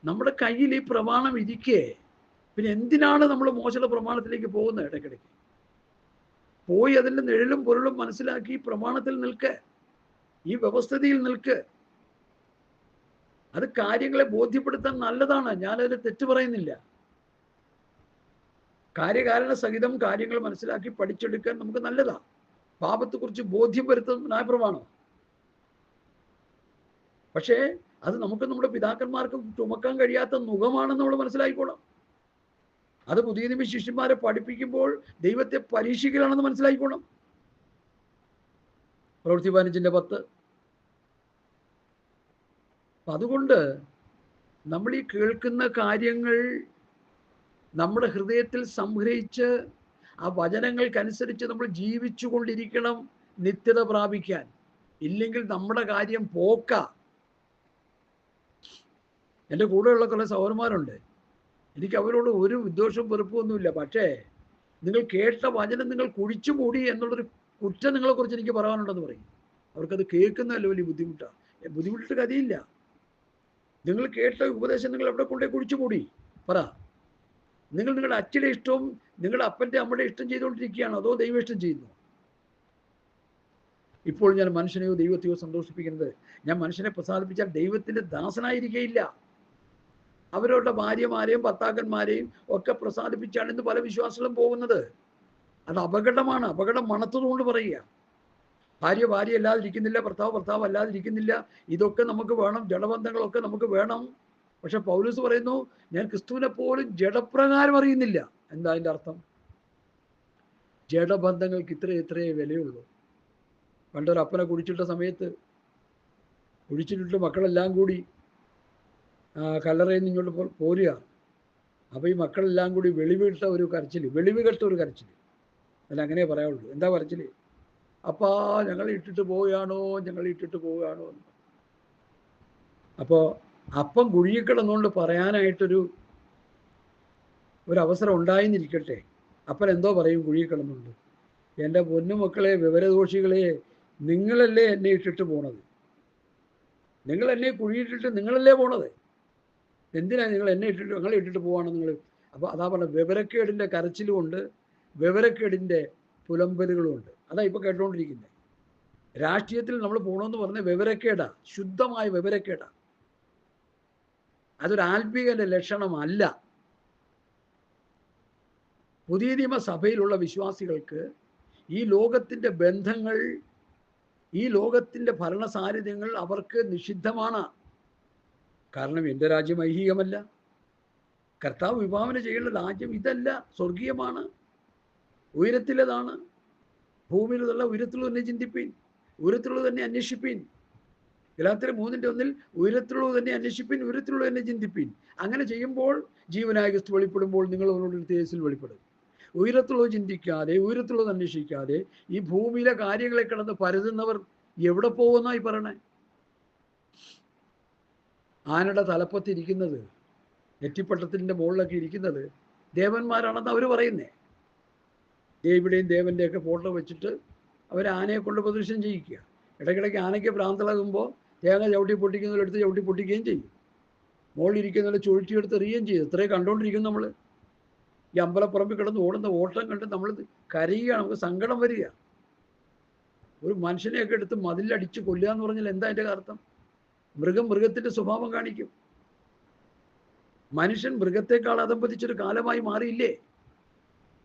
നമ്മുടെ കയ്യിൽ ഈ പ്രമാണം ഇരിക്കെ പിന്നെ എന്തിനാണ് നമ്മൾ മോശയുടെ പ്രമാണത്തിലേക്ക് പോകുന്നത്? ഇടയ്ക്കിടയ്ക്ക് പോയി അതിൻ്റെ നിഴലും പൊരുളും മനസ്സിലാക്കി ഈ പ്രമാണത്തിൽ നിൽക്ക്, ഈ വ്യവസ്ഥിതിയിൽ നിൽക്ക്. അത് കാര്യങ്ങളെ ബോധ്യപ്പെടുത്താൻ നല്ലതാണ്, ഞാനതിന് തെറ്റ് പറയുന്നില്ല. കാര്യകാരണ സഹിതം കാര്യങ്ങൾ മനസ്സിലാക്കി പഠിച്ചെടുക്കാൻ നമുക്ക് നല്ലതാണ്. പാപത്തെക്കുറിച്ച് ബോധ്യം വരുത്തുന്ന ന്യായപ്രമാണം. പക്ഷേ അത് നമുക്ക് നമ്മുടെ പിതാക്കന്മാർക്ക് ചുമക്കാൻ കഴിയാത്ത നുഖമാണെന്ന് നമ്മൾ മനസ്സിലാക്കിക്കോളാം. അത് പുതിയ നിയമ ശിഷ്യന്മാരെ പഠിപ്പിക്കുമ്പോൾ ദൈവത്തെ പരീക്ഷിക്കലാണെന്ന് മനസ്സിലാക്കിക്കോണം. പ്രവൃത്തി 15:10. അതുകൊണ്ട് നമ്മൾ ഈ കേൾക്കുന്ന കാര്യങ്ങൾ നമ്മുടെ ഹൃദയത്തിൽ സംഗ്രഹിച്ച് ആ വചനങ്ങൾക്കനുസരിച്ച് നമ്മൾ ജീവിച്ചു കൊണ്ടിരിക്കണം നിത്യത പ്രാപിക്കാൻ. ഇല്ലെങ്കിൽ നമ്മുടെ കാര്യം പോക്ക. എൻ്റെ കൂടെയുള്ള കുറേ സഹോദരന്മാരുണ്ട്, എനിക്ക് അവരോട് ഒരു വിദ്വേഷവും വെറുപ്പൊന്നുമില്ല. പക്ഷേ നിങ്ങൾ കേട്ട വചനം നിങ്ങൾ കുഴിച്ചു മൂടി എന്നുള്ളൊരു കുറ്റം നിങ്ങളെക്കുറിച്ച് എനിക്ക് പറയാനുണ്ടെന്ന് പറയും. അവർക്കത് കേൾക്കുന്നതല്ല വലിയ ബുദ്ധിമുട്ടാണ്. ബുദ്ധിമുട്ടിട്ട് കഥയില്ല. നിങ്ങൾ കേട്ട ഉപദേശം നിങ്ങൾ എവിടെ കൊണ്ടേ കുഴിച്ചു മൂടി പറ. നിങ്ങൾ നിങ്ങളുടെ അച്ഛൻ്റെ ഇഷ്ടവും നിങ്ങളുടെ അപ്പൻ്റെ അമ്മയുടെ ഇഷ്ടം ചെയ്തുകൊണ്ടിരിക്കുകയാണോ, അതോ ദൈവം ഇഷ്ടം ചെയ്യുന്നു? ഇപ്പോൾ ഞാൻ മനുഷ്യനെയോ ദൈവത്തെയോ സന്തോഷിപ്പിക്കുന്നത്, ഞാൻ മനുഷ്യനെ പ്രസാദിപ്പിച്ചാൽ ദൈവത്തിൻ്റെ ദാസനായിരിക്കുകയില്ല. അവരവരുടെ ഭാര്യമാരെയും ഭർത്താക്കന്മാരെയും ഒക്കെ പ്രസാദിപ്പിച്ചാണ് ഇന്ന് പല വിശ്വാസികളും പോകുന്നത്. അത് അപകടമാണ്. അപകടം മണത്തതുകൊണ്ട് പറയുക. ഭാര്യ അല്ലാതിരിക്കുന്നില്ല, ഭർത്താവ് അല്ലാതിരിക്കുന്നില്ല. ഇതൊക്കെ നമുക്ക് വേണം, ജഡബന്ധങ്ങളൊക്കെ നമുക്ക് വേണം. പക്ഷെ പൗലോസ് പറയുന്നു, ഞാൻ ക്രിസ്തുവിനെ പോലും ജഡപ്രകാരം അറിയുന്നില്ല. എന്താ അതിൻ്റെ അർത്ഥം? ജഡബന്ധങ്ങൾക്ക് ഇത്രയേ വിലയുള്ളൂ. പണ്ടൊരു അപ്പനെ കുഴിച്ചിട്ട സമയത്ത്, കുഴിച്ചിട്ടിട്ട് മക്കളെല്ലാം കൂടി കല്ലറയിൽ നിന്ന് ഇങ്ങോട്ട് പോരുക. അപ്പോൾ ഈ മക്കളെല്ലാം കൂടി വെളിവ് കെട്ട ഒരു കരച്ചിൽ. അല്ല, അങ്ങനെ പറയാവുള്ളൂ. എന്താ കരച്ചിൽ? അപ്പാ ഞങ്ങൾ ഇട്ടിട്ട് പോവുകയാണോ എന്ന്. അപ്പോൾ അപ്പം കുഴിയിൽ കിടന്നുകൊണ്ട് പറയാനായിട്ടൊരു അവസരം ഉണ്ടായെന്നിരിക്കട്ടെ. അപ്പൻ എന്തോ പറയും കുഴിയിൽ കിടന്നുകൊണ്ട്? എൻ്റെ പൊന്നുമക്കളെ, വിവരദോഷികളെ, നിങ്ങളല്ലേ എന്നെ ഇട്ടിട്ട് പോണത്? നിങ്ങൾ എന്നെ കുഴിയിട്ടിട്ട് നിങ്ങളല്ലേ പോണത്? എന്തിനാ നിങ്ങൾ എന്നെ ഇട്ടിട്ട് പോവാണ് നിങ്ങൾ? അപ്പോൾ അതാ പറഞ്ഞത്, വിവരക്കേടിൻ്റെ കരച്ചിലുമുണ്ട്, വിവരക്കേടിൻ്റെ പുലമ്പലുകളുമുണ്ട്. അതാ ഇപ്പോൾ കേട്ടുകൊണ്ടിരിക്കുന്നത്. രാഷ്ട്രീയത്തിൽ നമ്മൾ പോകണമെന്ന് പറഞ്ഞ വിവരക്കേടാ, ശുദ്ധമായ വിവരക്കേടാ. അതൊരു ആത്മീകന്റെ ലക്ഷണമല്ല. പുതിയ നിയമസഭയിലുള്ള വിശ്വാസികൾക്ക് ഈ ലോകത്തിൻ്റെ ബന്ധങ്ങൾ, ഈ ലോകത്തിൻ്റെ ഭരണസാന്നിധ്യങ്ങൾ അവർക്ക് നിഷിദ്ധമാണ്. കാരണം എൻ്റെ രാജ്യം ഐഹികമല്ല. കർത്താവ് വിഭാവന ചെയ്യുന്ന രാജ്യം ഇതല്ല, സ്വർഗീയമാണ്, ഉയരത്തിലേതാണ്. ഭൂമിയിലുള്ള ഉയരത്തിലുള്ളത് തന്നെ ചിന്തിപ്പീൻ, ഉയരത്തിലുള്ളത് തന്നെ അന്വേഷിപ്പീൻ. ഗലാത്യർ 3:1 ഉയരത്തിലുള്ളത് തന്നെ അന്വേഷിപ്പീൻ, ഉയരത്തിലുള്ളത് തന്നെ ചിന്തിപ്പീൻ. അങ്ങനെ ചെയ്യുമ്പോൾ ജീവനായ ക്രിസ്തു വെളിപ്പെടുമ്പോൾ നിങ്ങൾ അവരോട് തേജസ്സിൽ വെളിപ്പെടും. ഉയരത്തിലുള്ളത് ചിന്തിക്കാതെ, ഉയരത്തിലുള്ളത് അന്വേഷിക്കാതെ ഈ ഭൂമിയിലെ കാര്യങ്ങളെ കിടന്ന് പരതുന്നവർ എവിടെ പോകുന്നായി പറയണേ? ആനയുടെ തലപ്പത്തിരിക്കുന്നത്, നെറ്റിപ്പട്ടത്തിൻ്റെ മുകളിലൊക്കെ ഇരിക്കുന്നത് ദേവന്മാരാണെന്ന് അവർ പറയുന്നേ. ദേവിയുടെയും ദേവൻ്റെയൊക്കെ ഫോട്ടോ വെച്ചിട്ട് അവർ ആനയെ കൊണ്ട് പ്രദർശനം ചെയ്യിക്കുക. ഇടയ്ക്കിടയ്ക്ക് ആനയ്ക്ക് ഭ്രാന്തളകുമ്പോൾ തേങ്ങ ചവിട്ടി പൊട്ടിക്കുന്നവരെടുത്ത് ചവിട്ടി പൊട്ടിക്കുകയും ചെയ്യും. മുകളിലിരിക്കുന്നവരെ ചുഴറ്റിയെടുത്ത് എറിയുകയും ചെയ്യും. ഇത്രയും കണ്ടുകൊണ്ടിരിക്കും നമ്മൾ. ഈ അമ്പലപ്പുറമ്പിൽ കിടന്ന് ഓടുന്ന ഓട്ടം കണ്ട് നമ്മൾ കരയുകയാണ്, നമുക്ക് സങ്കടം വരിക. ഒരു മനുഷ്യനെയൊക്കെ എടുത്ത് മതിലടിച്ച് കൊല്ലുക എന്ന് പറഞ്ഞാൽ എന്താ അതിൻ്റെ അർത്ഥം? മൃഗത്തിൻ്റെ സ്വഭാവം കാണിക്കും. മനുഷ്യൻ മൃഗത്തെക്കാൾ അധംപതിച്ചൊരു കാലമായി മാറിയില്ലേ?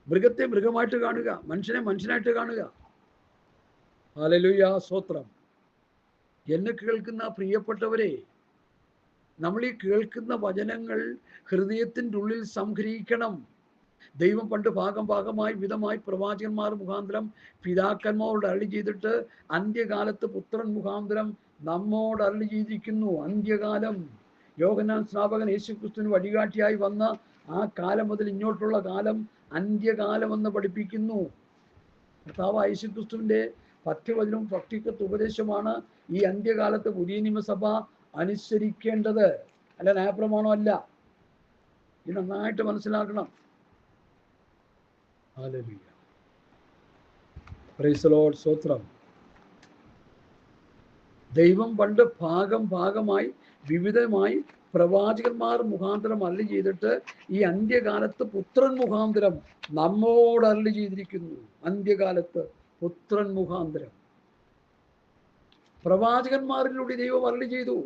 മൃഗത്തെ മൃഗമായിട്ട് കാണുക, മനുഷ്യനെ മനുഷ്യനായിട്ട് കാണുക. ഹല്ലേലൂയ, സ്തോത്രം. എന്നെ കേൾക്കുന്ന പ്രിയപ്പെട്ടവരെ, നമ്മൾ ഈ കേൾക്കുന്ന വചനങ്ങൾ ഹൃദയത്തിൻ്റെ ഉള്ളിൽ സംഗ്രഹിക്കണം. ദൈവം പണ്ട് ഭാഗമായി വിധമായി പ്രവാചകന്മാർ മുഖാന്തരം പിതാക്കന്മാരോട് അരുളി ചെയ്തിട്ട് അന്ത്യകാലത്ത് പുത്രൻ മുഖാന്തരം നമ്മോട് അരുളി ചെയ്തിരിക്കുന്നു. അന്ത്യകാലം, യോഹന്നാൻ സ്നാപകൻ യേശുക്രിസ്തുവിന് വഴികാട്ടിയായി വന്ന ആ കാലം മുതൽ ഇങ്ങോട്ടുള്ള കാലം അന്ത്യകാലമെന്ന് പഠിപ്പിക്കുന്നു. കർത്താവ് യേശുക്രിസ്തുവിൻ്റെ പഥ്യവചനവും ഭക്തിക്കത്ത് ഉപദേശമാണ് ഈ അന്ത്യകാലത്ത് പുതിയ നിയമസഭ അനുസരിക്കേണ്ടത്, അല്ല ന്യായപ്രമാണമല്ല. ഇത് നന്നായിട്ട് മനസ്സിലാക്കണം. ഹല്ലേലൂയ, പ്രൈസ് ദി ലോർഡ്, സ്തോത്രം. ദൈവം പണ്ട് ഭാഗമായി വിവിധമായി പ്രവാചകന്മാർ മുഖാന്തരം അരുളി ചെയ്തിട്ട് ഈ അന്ത്യകാലത്ത് പുത്രൻ മുഖാന്തരം നമ്മോട് അരുളി ചെയ്തിരിക്കുന്നു. അന്ത്യകാലത്ത് പുത്രൻ മുഖാന്തരം പ്രവാചകന്മാരിലൂടെ ദൈവം അരുളി ചെയ്തു.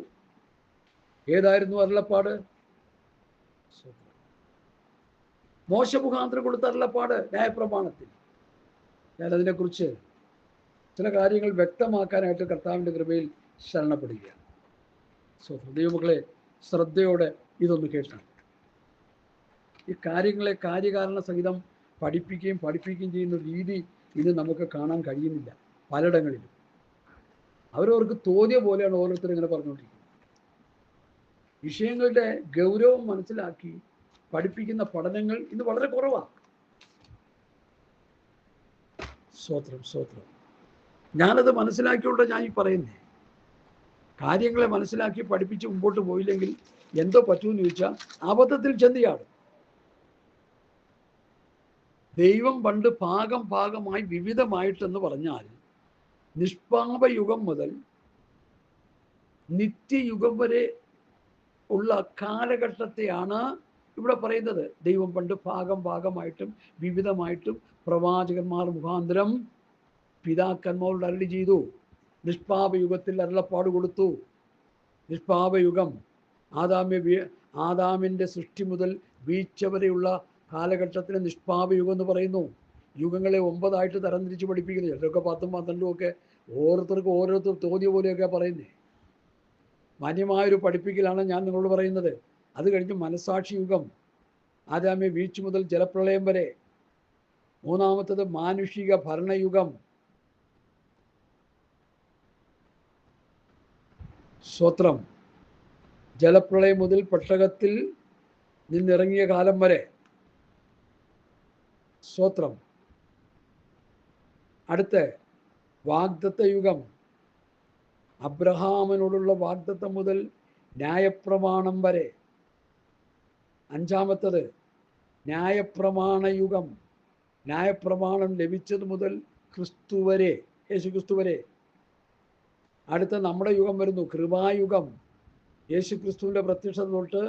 ഏതായിരുന്നു അരുളപ്പാട്? മോശ മുഖാന്തരം കൊടുത്ത അരുളപ്പാട് ന്യായപ്രമാണത്തിൽ. ഞാനതിനെക്കുറിച്ച് ചില കാര്യങ്ങൾ വ്യക്തമാക്കാനായിട്ട് കർത്താവിൻ്റെ കൃപയിൽ ശരണപ്പെടുകയാണ്. ദൈവമക്കളെ, ശ്രദ്ധയോടെ ഇതൊന്ന് കേൾക്കണം. ഈ കാര്യങ്ങളെ കാര്യകാരണ സഹിതം പഠിപ്പിക്കുകയും ചെയ്യുന്ന രീതി ഇത് നമുക്ക് കാണാൻ കഴിയുന്നില്ല പലയിടങ്ങളിലും. അവരവർക്ക് തോന്നിയ പോലെയാണ് ഓരോരുത്തരും ഇങ്ങനെ പറഞ്ഞുകൊണ്ടിരിക്കുന്നത്. വിഷയങ്ങളുടെ ഗൗരവം മനസ്സിലാക്കി പഠിപ്പിക്കുന്ന പഠനങ്ങൾ ഇന്ന് വളരെ കുറവാണ്. സ്തോത്രം. ഞാനത് മനസ്സിലാക്കിയോണ്ട് ഞാൻ ഈ പറയുന്നേ. കാര്യങ്ങളെ മനസ്സിലാക്കി പഠിപ്പിച്ച് മുമ്പോട്ട് പോയില്ലെങ്കിൽ എന്തോ പറ്റുമെന്ന് ചോദിച്ചാൽ അബദ്ധത്തിൽ ചെന്നിയാടും. ദൈവം പണ്ട് ഭാഗമായി വിവിധമായിട്ടെന്ന് പറഞ്ഞാൽ നിഷ്പാപയുഗം മുതൽ നിത്യയുഗം വരെ ഉള്ള കാലഘട്ടത്തെയാണ് ഇവിടെ പറയുന്നത്. ദൈവം പണ്ട് ഭാഗമായിട്ടും വിവിധമായിട്ടും പ്രവാചകന്മാർ മുഖാന്തരം പിതാക്കന്മാരോട് അരുളി ചെയ്തു. നിഷ്പാപയുഗത്തിൽ അരുളപ്പാട് കൊടുത്തു. നിഷ്പാപയുഗം ആദാമിൻ്റെ സൃഷ്ടി മുതൽ വീഴ്ച വരെയുള്ള കാലഘട്ടത്തിന് നിഷ്പാപയുഗം എന്ന് പറയുന്നു. യുഗങ്ങളെ 9 തരംതിരിച്ച് പഠിപ്പിക്കുന്നത്. ചിലരൊക്കെ 10ഉം 12ഉം ഒക്കെ ഓരോരുത്തർ തോന്നിയ പോലെയൊക്കെ പറയുന്നത്. മാന്യമായൊരു പഠിപ്പിക്കലാണ് ഞാൻ നിങ്ങളോട് പറയുന്നത്. അത് കഴിഞ്ഞ് മനസ്സാക്ഷി യുഗം, ആദാമ്യ വീഴ്ച മുതൽ ജലപ്രളയം വരെ. മൂന്നാമത്തത് മാനുഷിക ഭരണയുഗം. സ്വത്രം, ജലപ്രളയം മുതൽ പെട്ടകത്തിൽ നിന്നിറങ്ങിയ കാലം വരെ. സ്വത്രം. അടുത്ത വാഗ്ദത്ത യുഗം, അബ്രഹാമിനോടുള്ള വാഗ്ദത്തം മുതൽ ന്യായപ്രമാണം വരെ. അഞ്ചാമത്തത് ന്യായപ്രമാണ യുഗം, ന്യായപ്രമാണം ലഭിച്ചത് മുതൽ ക്രിസ്തു വരെ, യേശു ക്രിസ്തു വരെ. അടുത്ത നമ്മുടെ യുഗം വരുന്നു, കൃപായുഗം. യേശു ക്രിസ്തുവിൻ്റെ പ്രത്യക്ഷത തൊട്ട്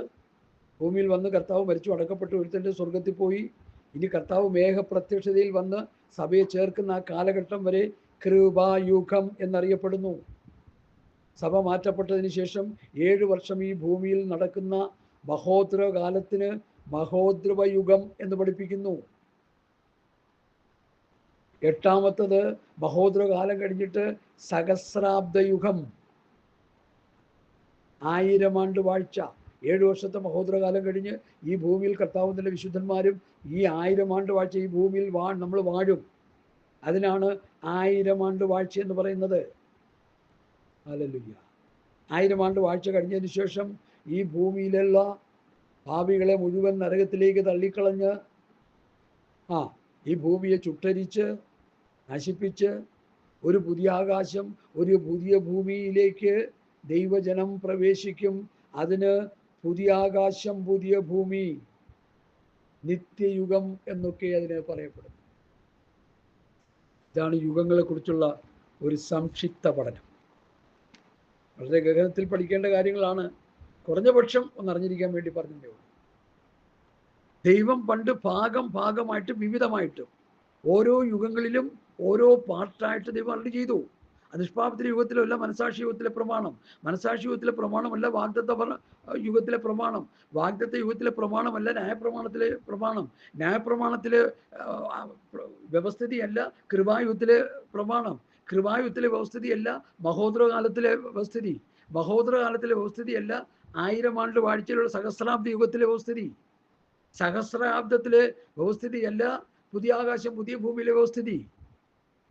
ഭൂമിയിൽ വന്ന് കർത്താവ് മരിച്ചു അടക്കപ്പെട്ടു ഒരുത്തൻ്റെ സ്വർഗത്തിൽ പോയി. ഇനി കർത്താവ് മേഘപ്രത്യക്ഷതയിൽ വന്ന് സഭയെ ചേർക്കുന്ന ആ കാലഘട്ടം വരെ കൃപായുഗം എന്നറിയപ്പെടുന്നു. സഭ മാറ്റപ്പെട്ടതിന് ശേഷം 7 വർഷം ഈ ഭൂമിയിൽ നടക്കുന്ന മഹോദ്രവ കാലത്തിന് മഹോദ്രവ യുഗം എന്ന് പഠിപ്പിക്കുന്നു. എട്ടാമത്തത് മഹോദ്രവ കാലം കഴിഞ്ഞിട്ട് സഹസ്രാബ്ദ യുഗം, 1000 ആണ്ട് വാഴ്ച. 7 വർഷത്തെ മഹോദ്രകാലം കഴിഞ്ഞ് ഈ ഭൂമിയിൽ കർത്താവിൻ്റെ വിശുദ്ധന്മാരും ഈ 1000 ആണ്ട് വാഴ്ച ഈ ഭൂമിയിൽ നമ്മൾ വാഴും. അതിനാണ് 1000 ആണ്ട് വാഴ്ച എന്ന് പറയുന്നത്. ഹല്ലേലൂയ. 1000 ആണ്ട് വാഴ്ച കഴിഞ്ഞതിന് ശേഷം ഈ ഭൂമിയിലുള്ള പാപികളെ മുഴുവൻ നരകത്തിലേക്ക് തള്ളിക്കളഞ്ഞ് ഈ ഭൂമിയെ ചുട്ടരിച്ച് നശിപ്പിച്ച് ഒരു പുതിയ ആകാശം, ഒരു പുതിയ ഭൂമിയിലേക്ക് ദൈവജനം പ്രവേശിക്കും. അതിന് പുതിയ ആകാശം, പുതിയ ഭൂമി, നിത്യയുഗം എന്നൊക്കെ അതിനെ പറയപ്പെടും. ഇതാണ് യുഗങ്ങളെക്കുറിച്ചുള്ള ഒരു സംക്ഷിപ്ത പഠനം. വളരെ ഗഹനത്തിൽ പഠിക്കേണ്ട കാര്യങ്ങളാണ്. കുറഞ്ഞ പക്ഷം ഒന്നറിഞ്ഞിരിക്കാൻ വേണ്ടി പറഞ്ഞതേ ഉള്ളൂ. ദൈവം പണ്ട് ഭാഗമായിട്ട് വിവിധമായിട്ടും ഓരോ യുഗങ്ങളിലും ഓരോ പാർട്ടായിട്ട് ദൈവം അരുളി ചെയ്തു. നിഷ്പാപത്തിലെ യുഗത്തിലല്ല മനസാക്ഷി യുഗത്തിലെ പ്രമാണം, മനസാക്ഷി യുഗത്തിലെ പ്രമാണമല്ല വാഗ്ദത്ത യുഗത്തിലെ പ്രമാണം, വാഗ്ദത്ത യുഗത്തിലെ പ്രമാണമല്ല ന്യായപ്രമാണത്തിലെ പ്രമാണം, ന്യായപ്രമാണത്തിലെ വ്യവസ്ഥിതിയല്ല കൃപായുഗത്തിലെ പ്രമാണം, കൃപായുഗത്തിലെ വ്യവസ്ഥിതിയല്ല മഹോദരകാലത്തിലെ വ്യവസ്ഥിതി, മഹോദരകാലത്തിലെ വ്യവസ്ഥിതിയല്ല 1000 ആണ്ട് വാഴ്ചയിലുള്ള സഹസ്രാബ്ദ യുഗത്തിലെ വ്യവസ്ഥിതി, സഹസ്രാബ്ദത്തിലെ വ്യവസ്ഥിതിയല്ല പുതിയ ആകാശം പുതിയ ഭൂമിയിലെ വ്യവസ്ഥിതി.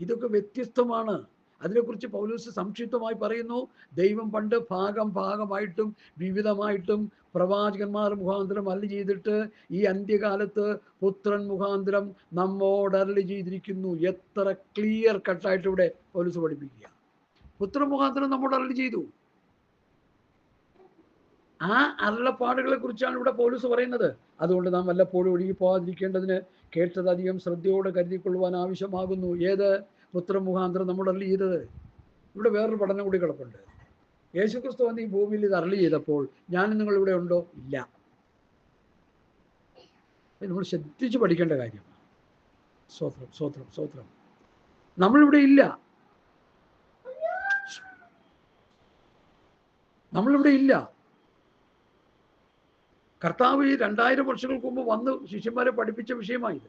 ഇതൊക്കെ വ്യത്യസ്തമാണ്. അതിനെക്കുറിച്ച് പൗലോസ് സംക്ഷിപ്തമായി പറയുന്നു. ദൈവം പണ്ട് ഭാഗമായിട്ടും വിവിധമായിട്ടും പ്രവാചകന്മാർ മുഖാന്തരം അരുളി ചെയ്തിട്ട് ഈ അന്ത്യകാലത്ത് പുത്രൻ മുഖാന്തരം നമ്മോട് അരുളി ചെയ്തിരിക്കുന്നു. എത്ര ക്ലിയർ കട്ടായിട്ട് ഇവിടെ പൗലോസ് പഠിപ്പിക്കുക. പുത്രൻ മുഖാന്തരം നമ്മോട് അരുളി ചെയ്തു. ആ അരുളപ്പാടുകളെ കുറിച്ചാണ് ഇവിടെ പൗലോസ് പറയുന്നത്. അതുകൊണ്ട് നാം വല്ലപ്പോഴും ഒഴുകി പോകാതിരിക്കേണ്ടതിന് കേട്ടത് അധികം ശ്രദ്ധയോടെ കരുതിക്കൊള്ളുവാൻ ആവശ്യമാകുന്നു. ഏത്? പുത്രൻ മുഖാന്തരം നമ്മോട് അരുളി ചെയ്തത്. ഇവിടെ വേറൊരു പഠനം കൂടി കിടപ്പുണ്ട്. യേശുക്രിസ്തു വന്ന് ഈ ഭൂമിയിൽ ഇത് അരുളി ചെയ്തപ്പോൾ ഞാനും നിങ്ങളിവിടെ ഉണ്ടോ? ഇല്ല. നമ്മൾ ശ്രദ്ധിച്ച് പഠിക്കേണ്ട കാര്യമാണ്. സ്വത്രം സ്വത്രം സ്വത്രം. നമ്മളിവിടെ ഇല്ല. നമ്മളിവിടെ ഇല്ല. കർത്താവ് ഈ 2000 വർഷങ്ങൾക്ക് മുമ്പ് വന്ന് ശിഷ്യന്മാരെ പഠിപ്പിച്ച വിഷയമായത്.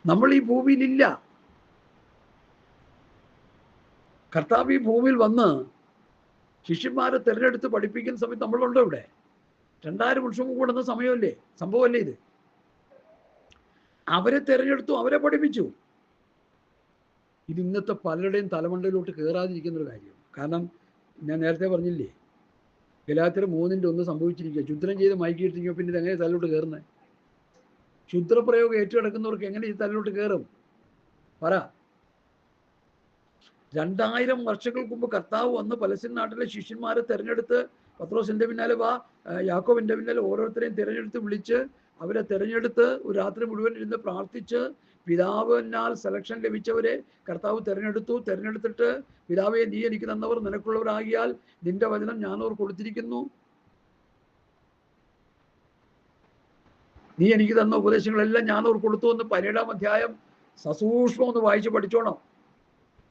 നമ്മൾ ഈ ഭൂമിയിലില്ല. കർത്താവ് ഈ ഭൂമിയിൽ വന്ന് ശിഷ്യന്മാരെ തിരഞ്ഞെടുത്ത് പഠിപ്പിക്കുന്ന സമയത്ത് നമ്മളുണ്ടോ ഇവിടെ? 2000 വർഷം മുമ്പ് കൂടുന്ന സമയമല്ലേ, സംഭവമല്ലേ ഇത്? അവരെ തിരഞ്ഞെടുത്തു, അവരെ പഠിപ്പിച്ചു. ഇത് ഇന്നത്തെ പലരുടെയും തലമണ്ടയിലോട്ട് കയറാതിരിക്കുന്നൊരു കാര്യം. കാരണം ഞാൻ നേരത്തെ പറഞ്ഞില്ലേ, ഗലാത്യർ 3:1 സംഭവിച്ചിരിക്കുക. ക്ഷുദ്രം ചെയ്ത് മയക്കിയിട്ടിരിക്കുക. പിന്നെ ഇതെങ്ങനെ തലയിലോട്ട് കയറുന്നത്? ക്ഷുദ്രപ്രയോഗം ഏറ്റുകിടക്കുന്നവർക്ക് എങ്ങനെ ഈ തലയിലോട്ട് കയറും? പറ. 2000 വർഷങ്ങൾക്ക് മുമ്പ് കർത്താവ് വന്ന് പലസ്തീൻ നാട്ടിലെ ശിഷ്യന്മാരെ തിരഞ്ഞെടുത്ത്, പത്രോസിന്റെ പിന്നാലെ വാ, യാക്കോബിന്റെ പിന്നാലെ ഓരോരുത്തരെയും തിരഞ്ഞെടുത്ത് വിളിച്ച് അവരെ തിരഞ്ഞെടുത്ത് ഒരു രാത്രി മുഴുവൻ ഇരുന്ന് പ്രാർത്ഥിച്ച് പിതാവിനാൽ സെലക്ഷൻ ലഭിച്ചവരെ കർത്താവ് തിരഞ്ഞെടുത്തിട്ട് പിതാവെ നീ എനിക്ക് തന്നവർ നിനക്കുള്ളവരാകിയാൽ നിന്റെ വചനം ഞാനവർ കൊടുത്തിരിക്കുന്നു, നീ എനിക്ക് തന്ന ഉപദേശങ്ങളെല്ലാം ഞാനവർ കൊടുത്തു എന്ന് 17-ാം അധ്യായം സസൂക്ഷ്മം ഒന്ന് വായിച്ച് പഠിച്ചോണം.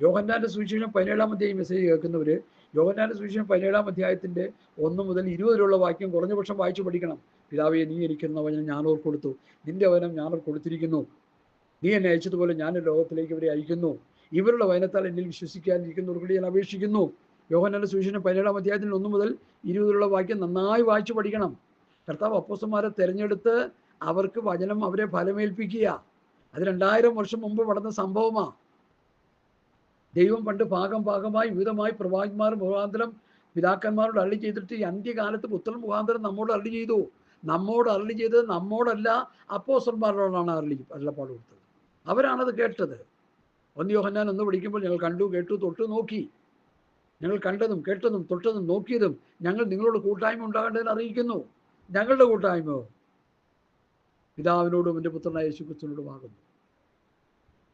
യോഹന്നാന്റെ സുവിശേഷം 17-ാം അധ്യായം മെസ്സേജ് കേൾക്കുന്നവര് യോഹന്നാന്റെ സുവിശേഷം 17-ാം അധ്യായത്തിന്റെ 1 മുതൽ 20 വരെയുള്ള വാക്യം കുറഞ്ഞ പക്ഷം വായിച്ചു പഠിക്കണം. പിതാവേ, നീ എനിക്കുന്ന വചനം ഞാനോർ കൊടുത്തു, നിന്റെ വചനം ഞാനോർ കൊടുത്തിരിക്കുന്നു. നീ എന്നെ അയച്ചതുപോലെ ഞാൻ ലോകത്തിലേക്ക് ഇവരെ അയക്കുന്നു. ഇവരുടെ വചനത്താൽ എന്നിൽ വിശ്വസിക്കാതിരിക്കുന്നവർക്ക് ഞാൻ അപേക്ഷിക്കുന്നു. യോഹന്നാന്റെ സുവിശേഷം 17-ാം അധ്യായത്തിൽ 1 മുതൽ 20 വരെയുള്ള വാക്യം നന്നായി വായിച്ചു പഠിക്കണം. കർത്താവ് അപ്പോസ്തലന്മാരെ തെരഞ്ഞെടുത്ത് അവർക്ക് വചനം അവരെ ഫലമേൽപ്പിക്കുക. അത് 2000 വർഷം മുമ്പ് നടന്ന സംഭവമാണ്. ദൈവം പണ്ട് ഭാഗമായി വിവിധമായി പ്രവാചകന്മാർ മുഖാന്തരം പിതാക്കന്മാരോട് അരുളി ചെയ്തിട്ട് ഈ അന്ത്യകാലത്ത് പുത്രൻ മുഖാന്തരം നമ്മോട് അരുളി ചെയ്തു. നമ്മോട് അരുളി ചെയ്തത് നമ്മോടല്ല, അപ്പോസ്തലന്മാരോടാണ് അരുളപ്പാട് കൊടുത്തത്. അവരാണത് കേട്ടത്. 1 യോഹന്നാൻ 1 പഠിക്കുമ്പോൾ ഞങ്ങൾ കണ്ടു, കേട്ടു, തൊട്ടു, നോക്കി. ഞങ്ങൾ കണ്ടതും കേട്ടതും തൊട്ടതും നോക്കിയതും ഞങ്ങൾ നിങ്ങളോട് കൂട്ടായ്മ ഉണ്ടാകേണ്ടതിന് അറിയിക്കുന്നു. ഞങ്ങളുടെ കൂട്ടായ്മ പിതാവിനോടും എൻ്റെ പുത്രനായ യേശുക്രിസ്തുവിനോടുമാകുന്നു.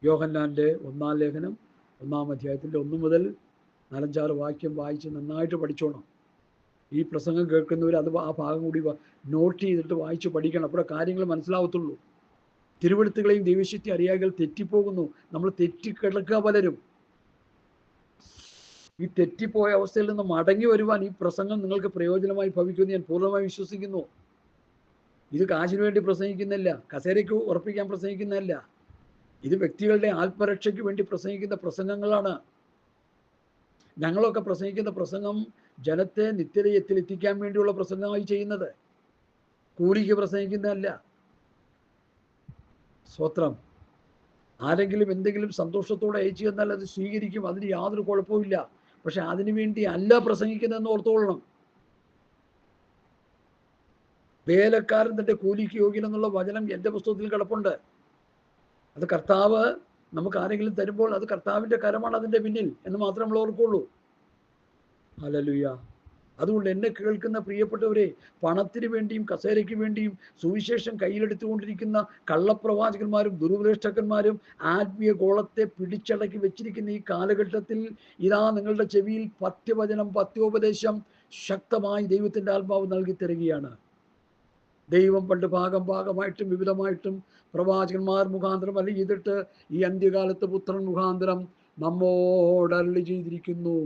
യോഹന്നാന്റെ 1-ാം ലേഖനം 1-ാം അധ്യായത്തിൻ്റെ 1 മുതൽ 4-6 വാക്യം വായിച്ച് നന്നായിട്ട് പഠിച്ചോണം. ഈ പ്രസംഗം കേൾക്കുന്നവർ അത് ആ ഭാഗം കൂടി നോട്ട് ചെയ്തിട്ട് വായിച്ച് പഠിക്കണം. അപ്പോഴേ കാര്യങ്ങൾ മനസ്സിലാവത്തുള്ളൂ. തിരുവെഴുത്തുകളെയും ദൈവശക്തി അറിയാതെ തെറ്റിപ്പോകുന്നു. നമ്മൾ തെറ്റിക്കിടക്കുക പലരും. ഈ തെറ്റിപ്പോയ അവസ്ഥയിൽ നിന്ന് മടങ്ങി വരുവാൻ ഈ പ്രസംഗം നിങ്ങൾക്ക് പ്രയോജനമായി ഭവിക്കുമെന്ന് ഞാൻ പൂർണ്ണമായി വിശ്വസിക്കുന്നു. ഇത് കാശിന് വേണ്ടി പ്രസംഗിക്കുന്നില്ല, കസേരയ്ക്ക് ഉറപ്പിക്കാൻ പ്രസംഗിക്കുന്നതല്ല. ഇത് വ്യക്തികളുടെ ആത്മരക്ഷയ്ക്ക് വേണ്ടി പ്രസംഗിക്കുന്ന പ്രസംഗങ്ങളാണ്. ഞങ്ങളൊക്കെ പ്രസംഗിക്കുന്ന പ്രസംഗം ജനത്തെ നിത്യതയെത്തിൽ എത്തിക്കാൻ വേണ്ടിയുള്ള പ്രസംഗമായി ചെയ്യുന്നത്, കൂലിക്ക് പ്രസംഗിക്കുന്നതല്ല. സ്തോത്രം. ആരെങ്കിലും എന്തെങ്കിലും സന്തോഷത്തോടെ അയച്ചു തന്നാൽ അത് സ്വീകരിക്കും, അതിന് യാതൊരു കുഴപ്പമില്ല. പക്ഷെ അതിനു വേണ്ടി അല്ല പ്രസംഗിക്കുന്നതെന്ന് ഓർത്തോളണം. വേലക്കാരൻ തന്റെ കൂലിക്ക് യോഗ്യനെന്നുള്ള വചനം എൻ്റെ പുസ്തകത്തിൽ കിടപ്പുണ്ട്. അത് കർത്താവ് നമുക്ക് ആരെങ്കിലും തരുമ്പോൾ അത് കർത്താവിൻ്റെ കരമാണ് അതിൻ്റെ പിന്നിൽ എന്ന് മാത്രമേ നമ്മൾ ഓർക്കുള്ളൂ. ഹല്ലേലൂയ. അതുകൊണ്ട് എന്നെ കേൾക്കുന്ന പ്രിയപ്പെട്ടവരെ, പണത്തിന് വേണ്ടിയും കസേരയ്ക്ക് വേണ്ടിയും സുവിശേഷം കയ്യിലെടുത്തുകൊണ്ടിരിക്കുന്ന കള്ളപ്രവാചകന്മാരും ദുരുപദേഷ്ടകന്മാരും ആത്മീയ ഗോളത്തെ പിടിച്ചടക്കി വെച്ചിരിക്കുന്ന ഈ കാലഘട്ടത്തിൽ ഇതാ നിങ്ങളുടെ ചെവിയിൽ പഥ്യവചനം, പഥ്യോപദേശം ശക്തമായി ദൈവത്തിൻ്റെ ആത്മാവ് നൽകി തരികയാണ്. ദൈവം പണ്ട് ഭാഗമായിട്ടും വിവിധമായിട്ടും പ്രവാചകന്മാർ മുഖാന്തരം അരുളി ചെയ്തിട്ട് ഈ അന്ത്യകാലത്ത് പുത്രൻ മുഖാന്തരം നമ്മോട് അരുളി ചെയ്തിരിക്കുന്നു.